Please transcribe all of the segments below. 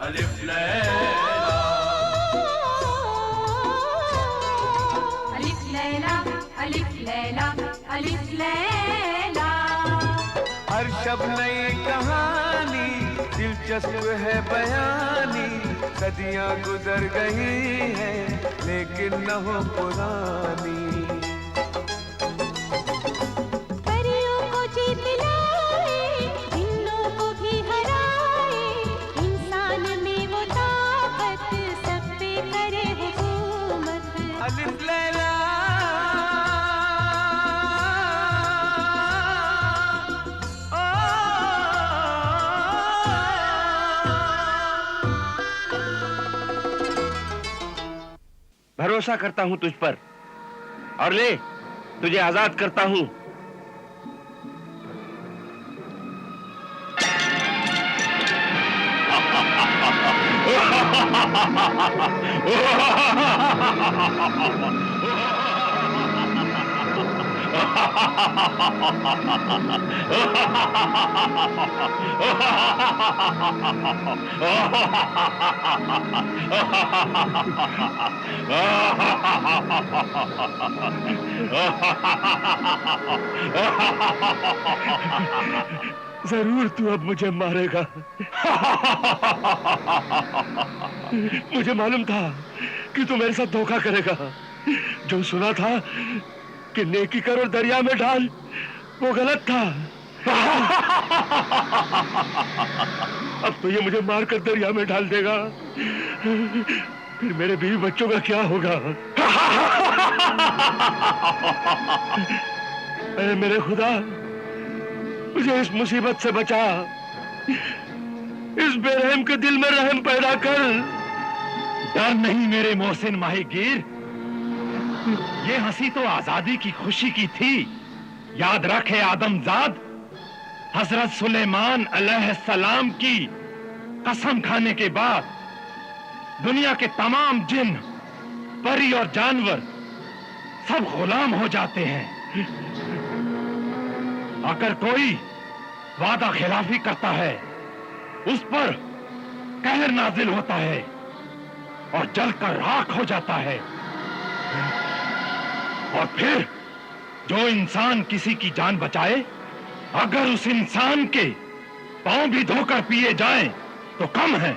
अलिफ लैला, अलिफ लैला, अलिफ लैला, अलिफ लैला। हर शब नई कहानी, दिलचस्प है बयानी, सदियां गुजर गई हैं लेकिन न हो पुरानी। परियों को जीत लाए, जिन्नों को भी हराए, इंसान में वो ताकत, सब पे करे हुकूमत। अलिफ लैला, भरोसा करता हूं तुझ पर और ले तुझे आजाद करता हूं। जरूर तू अब मुझे मारेगा। मुझे मालूम था कि तू मेरे साथ धोखा करेगा। जो सुना था कि नेकी कर और दरिया में डाल, वो गलत था। अब तो ये मुझे मारकर दरिया में डाल देगा, फिर मेरे बीवी बच्चों का क्या होगा? अरे मेरे खुदा, मुझे इस मुसीबत से बचा, इस बेरहम के दिल में रहम पैदा कर। डर नहीं मेरे मोहसिन माहीगीर, ये हंसी तो आजादी की खुशी की थी। याद रखे आदमजाद, हजरत सुलेमान अलैहिस्सलाम की कसम खाने के बाद दुनिया के तमाम जिन, परी और जानवर सब गुलाम हो जाते हैं। अगर कोई वादा खिलाफी करता है, उस पर कहर नाजिल होता है और जलकर राख हो जाता है। और फिर जो इंसान किसी की जान बचाए, अगर उस इंसान के पांव भी धोकर पिए जाएं, तो कम है।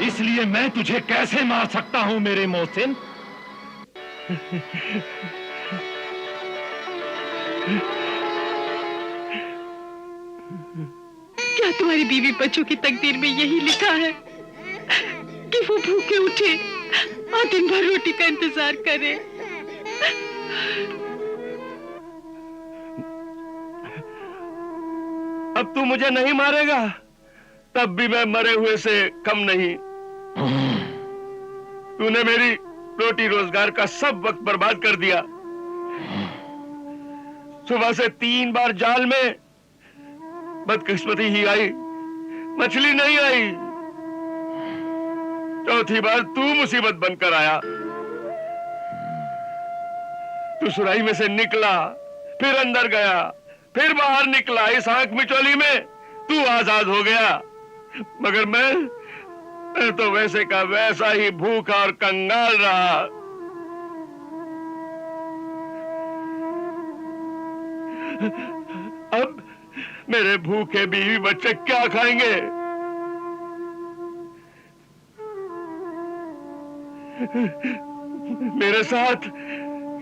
इसलिए मैं तुझे कैसे मार सकता हूं मेरे मोहसिन? क्या तुम्हारी बीवी बच्चों की तकदीर में यही लिखा है कि वो भूखे उठे और दिन भर रोटी का इंतजार करे? अब तू मुझे नहीं मारेगा, तब भी मैं मरे हुए से कम नहीं। तूने मेरी रोटी रोजगार का सब वक्त बर्बाद कर दिया। सुबह से 3 बार जाल में बदकिस्मती ही आई, मछली नहीं आई। चौथी बार तू मुसीबत बनकर आया। तू सुराही में से निकला, फिर अंदर गया, फिर बाहर निकला। इस आंख मिचौली में तू आजाद हो गया, मगर मैं तो वैसे का वैसा ही भूखा और कंगाल रहा। अब मेरे भूखे बीवी बच्चे क्या खाएंगे? मेरे साथ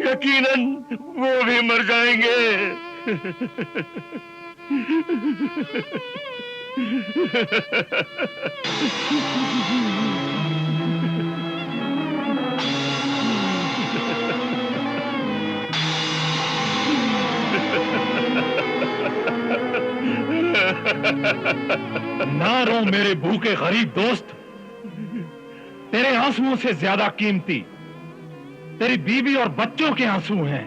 यकीनन वो भी मर जाएंगे। ना रो मेरे भूखे गरीब दोस्त, तेरे आंसुओं से ज्यादा कीमती तेरी बीवी और बच्चों के आंसू हैं।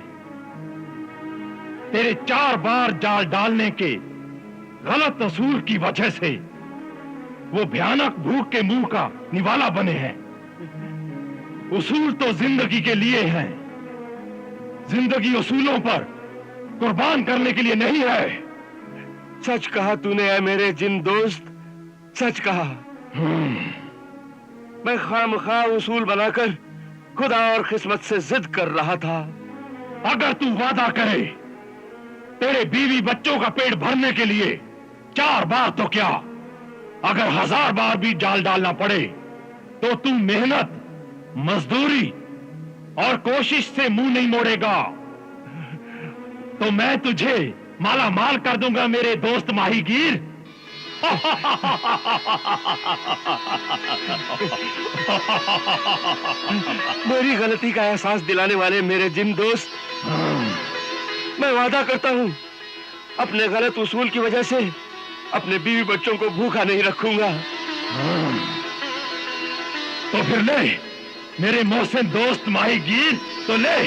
तेरे 4 बार जाल डालने के गलत असूल की वजह से वो भयानक भूख के मुंह का निवाला बने हैं। उसूल तो जिंदगी के लिए हैं, जिंदगी उसूलों पर कुर्बान करने के लिए नहीं है। सच कहा तूने ऐ मेरे जिन दोस्त, सच कहा। मैं खामखा उसूल बनाकर खुदा और किस्मत से जिद कर रहा था। अगर तू वादा करे तेरे बीवी बच्चों का पेट भरने के लिए 4 बार तो क्या, अगर 1000 बार भी जाल डालना पड़े तो तू मेहनत, मजदूरी और कोशिश से मुंह नहीं मोड़ेगा, तो मैं तुझे माला माल कर दूंगा मेरे दोस्त माहीगीर। मेरी गलती का एहसास दिलाने वाले मेरे जिन दोस्त, मैं वादा करता हूं अपने गलत उसूल की वजह से अपने बीवी बच्चों को भूखा नहीं रखूंगा। तो फिर ले मेरे मोहसिन दोस्त माहीगीर, तो ले।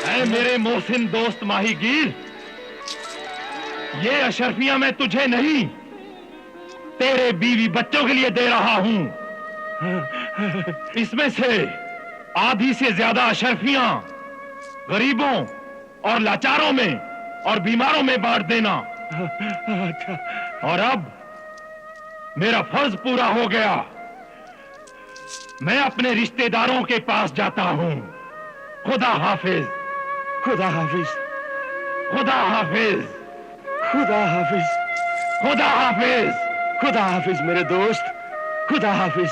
ऐ मेरे मोहसिन दोस्त माहीगीर, ये अशरफियां मैं तुझे नहीं, तेरे बीवी बच्चों के लिए दे रहा हूं। इसमें से आधी से ज्यादा अशरफियां गरीबों और लाचारों में और बीमारों में बांट देना। और अब मेरा फर्ज पूरा हो गया, मैं अपने रिश्तेदारों के पास जाता हूं। खुदा हाफिज। खुदा हाफिज। खुदा हाफिज। खुदा हाफिज। खुदा हाफिज। खुदा हाफिज मेरे दोस्त, खुदा हाफिज।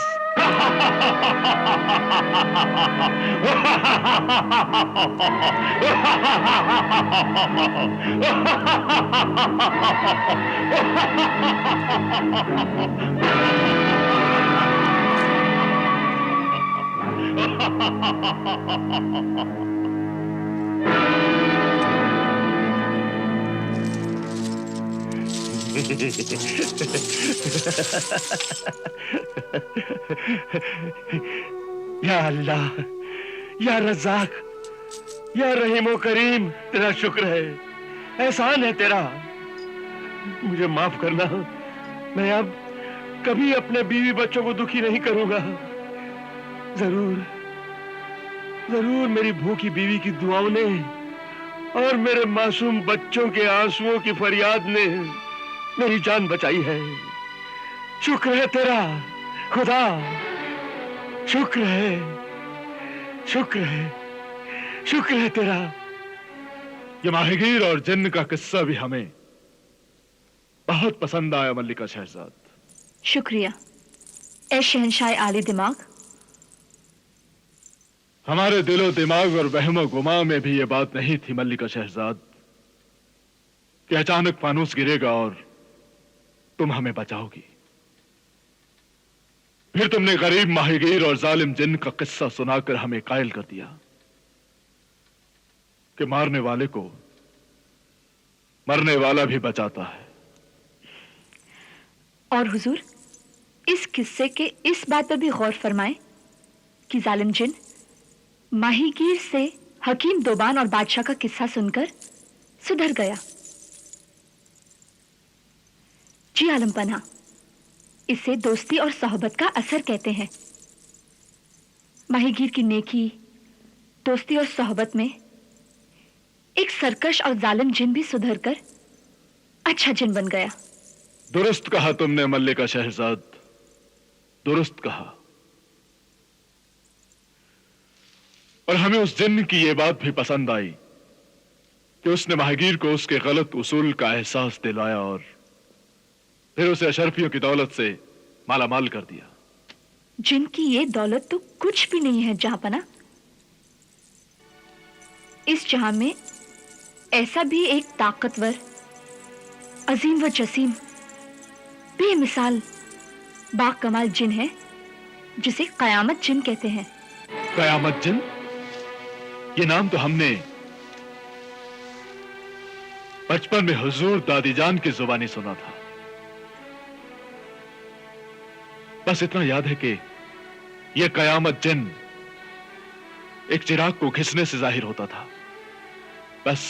या अल्लाह, या रज़ाक, या रहीमो करीम, तेरा शुक्र है, एहसान है तेरा। मुझे माफ करना, मैं अब कभी अपने बीवी बच्चों को दुखी नहीं करूंगा। जरूर जरूर मेरी भूखी बीवी की दुआओं ने और मेरे मासूम बच्चों के आंसुओं की फरियाद ने मेरी जान बचाई है। शुक्र है तेरा खुदा, शुक्र है, शुक्र है, शुक्र है तेरा। ये माहीगीर और जिन्न का किस्सा भी हमें बहुत पसंद आया मल्लिका शहजाद। शुक्रिया ए शहंशाह आली दिमाग। हमारे दिलो दिमाग और वहमो गुमा में भी ये बात नहीं थी मल्लिका शहजाद कि अचानक फानूस गिरेगा और तुम हमें बचाओगी। फिर तुमने गरीब माहीगीर और जालिम जिन्न का किस्सा सुनाकर हमें कायल कर दिया कि मारने वाले को मरने वाला भी बचाता है। और हुजूर, इस किस्से के इस बात पर भी गौर फरमाएं कि जालिम जिन माहीगीर से हकीम दोबान और बादशाह का किस्सा सुनकर सुधर गया। जी आलम पनाह, इसे दोस्ती और सोहबत का असर कहते हैं। माहीगीर की नेकी, दोस्ती और सोहबत में एक सरकश और जालिम जिन भी सुधर कर अच्छा जिन बन गया। दुरुस्त कहा तुमने मल्लिका शहजाद, दुरुस्त कहा। और हमें उस जिन्न की यह बात भी पसंद आई कि उसने माहीगीर को उसके गलत उसूल का एहसास दिलाया और फिर उसे अशरफियों की दौलत से माला माल कर दिया। जिनकी ये दौलत तो कुछ भी नहीं है जहांपना। इस जहां में ऐसा भी एक ताकतवर, अजीम व जसीम, बेमिसाल, बाकमाल जिन है जिसे कयामत जिन कहते हैं। कयामत जिन? ये नाम तो हमने बचपन में हुजूर दादी जान की जुबानी सुना था। बस इतना याद है कि यह कयामत जिन एक चिराग को घिसने से जाहिर होता था। बस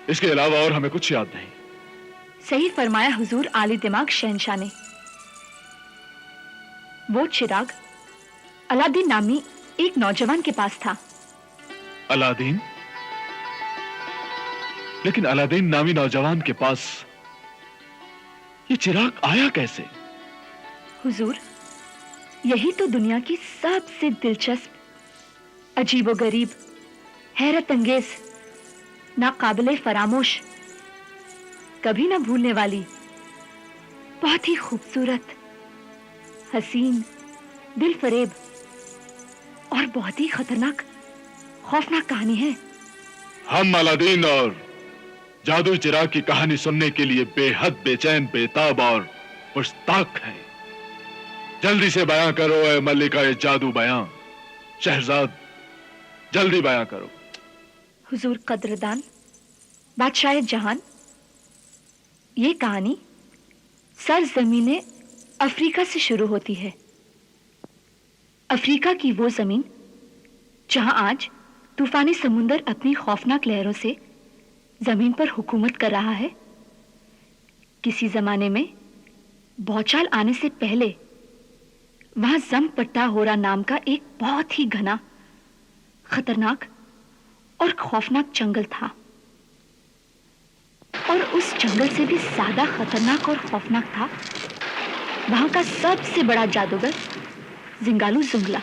इसके अलावा और हमें कुछ याद नहीं। सही फरमाया हुजूर आली दिमाग शहंशाह ने। वो चिराग अलादीन नामी एक नौजवान के पास था। अलादीन? लेकिन अलादीन नामी नौजवान के पास ये चिराग आया कैसे? हुजूर, यही तो दुनिया की सबसे दिलचस्प, अजीबोगरीब, हैरत अंगेज, नाकाबिले फरामोश, कभी ना भूलने वाली, बहुत ही खूबसूरत, हसीन, दिल फरेब और बहुत ही खतरनाक, खौफनाक कहानी है। हम अलादीन और जादू चिराग की कहानी सुनने के लिए बेहद बेचैन, बेताब और मुश्ताक हैं। जल्दी से बयां करो ए मल्लिका ए जादू बयां। शहजाद, जल्दी बयां करो। हुजूर कद्रदान, बादशाह जहान, ये कहानी सरजमीने अफ्रीका से शुरू होती है। अफ्रीका की वो जमीन जहां आज तूफानी समुंदर अपनी खौफनाक लहरों से जमीन पर हुकूमत कर रहा है। किसी जमाने में भौचाल आने से पहले वहां जमपट्टा होरा नाम का एक बहुत ही घना, खतरनाक और खौफनाक जंगल था। और उस जंगल से भी ज्यादा खतरनाक और खौफनाक था वहां का सबसे बड़ा जादूगर जिंगालू जुंगला।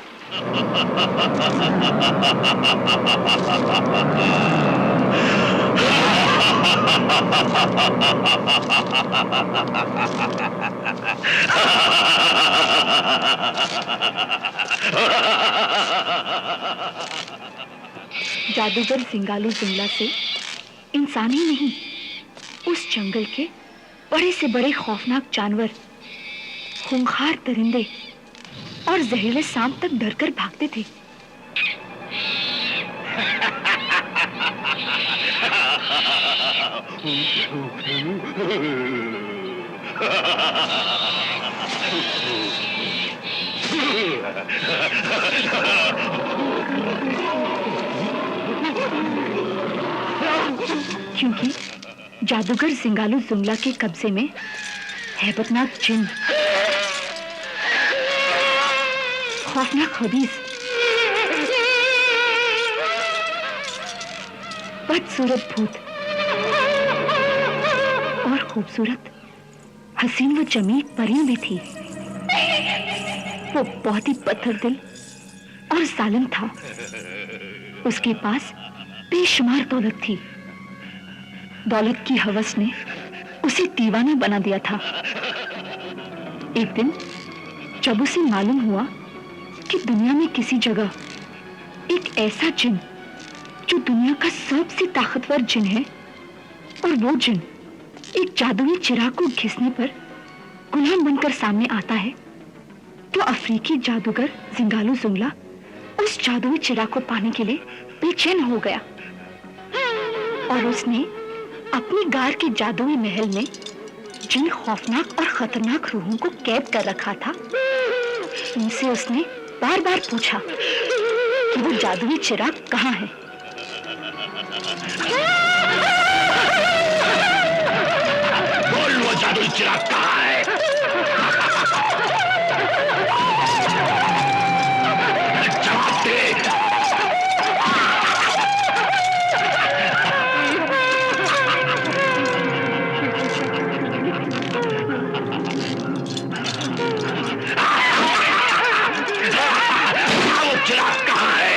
जादूगर जिंगालू जुंगला से इंसान ही नहीं, उस जंगल के बड़े से बड़े खौफनाक जानवर, खूंखार दरिंदे और जहरीले सांप तक डरकर भागते थे। क्योंकि जादूगर जिंगालू जुंगला के कब्जे में हैबतनाक जिन, खौफनाक हदीस, बदसूरत भूत और खूबसूरत, हसीन व जमील परी भी थी। वो बहुत ही पत्थर दिल और जालिम था। उसके पास बेशुमार दौलत थी। दौलत की हवस ने उसे दीवाना बना दिया था। एक दिन जब उसे मालूम हुआ कि दुनिया में किसी जगह एक ऐसा जिन जो दुनिया का सबसे ताकतवर जिन है, और वो जिन एक जादुई चिराग को घिसने पर गुलाम बनकर सामने आता है, तो अफ्रीकी जादूगर जिंगालू जुंगला उस जादुई चिराग को पाने के लिए बेचैन हो गया। और उसने अपनी गार के जादुई महल में जिन खौफनाक और खतरनाक रूहों को कैद कर रखा था, उनसे उसने बार बार पूछा कि वो जादुई चिराग कहाँ है। बोल, वो जादुई चिराग कहाँ है? जवाब दे। वो चिराग कहाँ है?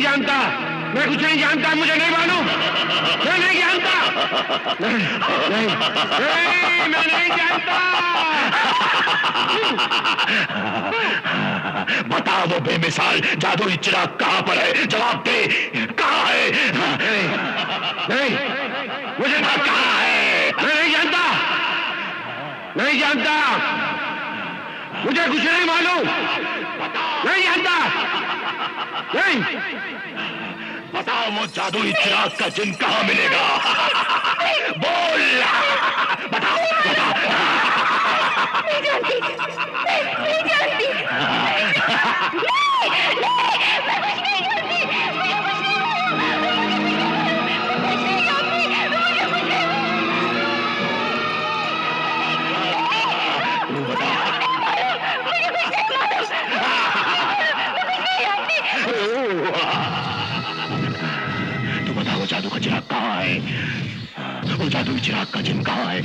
जानता, मैं कुछ नहीं जानता, मुझे नहीं मालूम, मैं नहीं जानता, नहीं, मैं नहीं जानता। बता वो बेमिसाल जादुई चिराग कहां पर है, जवाब दे, कहां है? नहीं, मुझे कहां है? मैं नहीं जानता, नहीं जानता, मुझे कुछ नहीं मालूम, नहीं जानता, नहीं। बताओ वो जादुई चिराग का चिन्ह कहां मिलेगा? बोल, बताओ, बताओ। नहीं जानती, नहीं जानती, तू बता वो जादू का चिराग कहां है? वो जादुई चिराग का चिन्ह कहां है?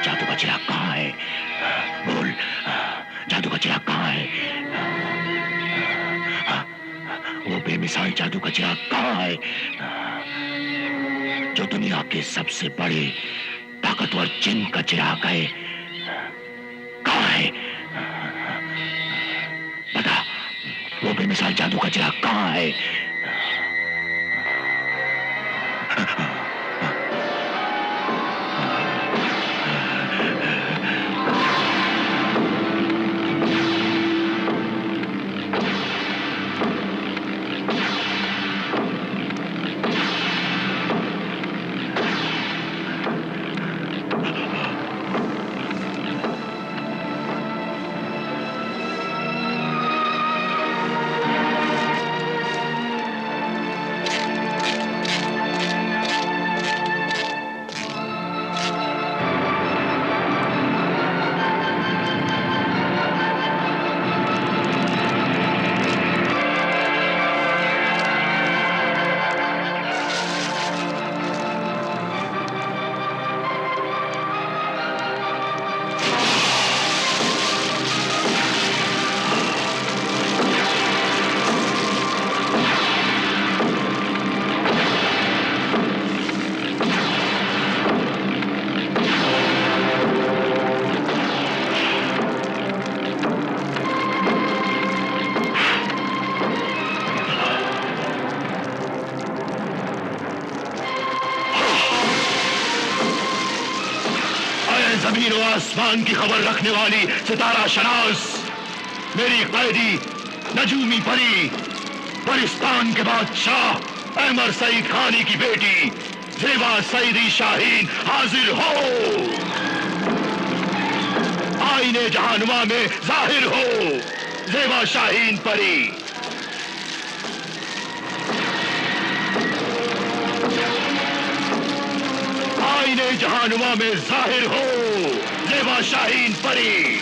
जादू का चिराग कहां है? बोल, जादू का चिराग कहां है? वो बेमिसाल जादू का चिराग कहां है जो दुनिया के सबसे बड़े ताकतवर जिन का चिराग है? कहां है? बता, वो बेमिसाल जादू का चिराग कहां है? जमीन और आसमान की खबर रखने वाली सितारा शनास, मेरी कैदी नजूमी परी, परिस्तान के बादशाह अहमर सईद खानी की बेटी जेबा सईदी शाहीन हाजिर हो। आईने जहानुमा में जाहिर हो जेबा शाहीन परी। आईने जहानुमा में जाहिर हो जेबा शाहीन परी।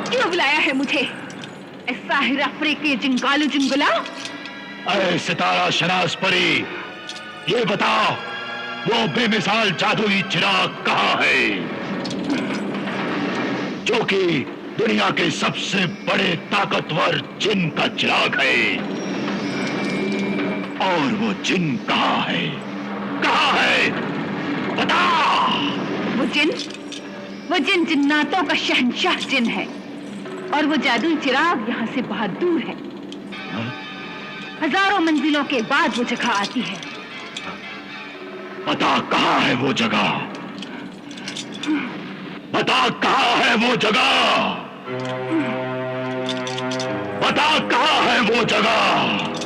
क्यों बुलाया है मुझे? साहिर अफ्रीकी जिंगालू जिंगुला। अरे सितारा शनास परी, ये बताओ वो बेमिसाल जादुई चिराग कहाँ है जो कि दुनिया के सबसे बड़े ताकतवर जिन का चिराग है। और वो जिन कहाँ है? कहाँ है? बता। वो जिन जिन्नातों का शहंशाह जिन है, और वो जादुई चिराग यहाँ से बहुत दूर है। हजारों मंजिलों के बाद वो जगह आती है। बता कहाँ है वो जगह? बता कहाँ है वो जगह? बता कहाँ है वो जगह?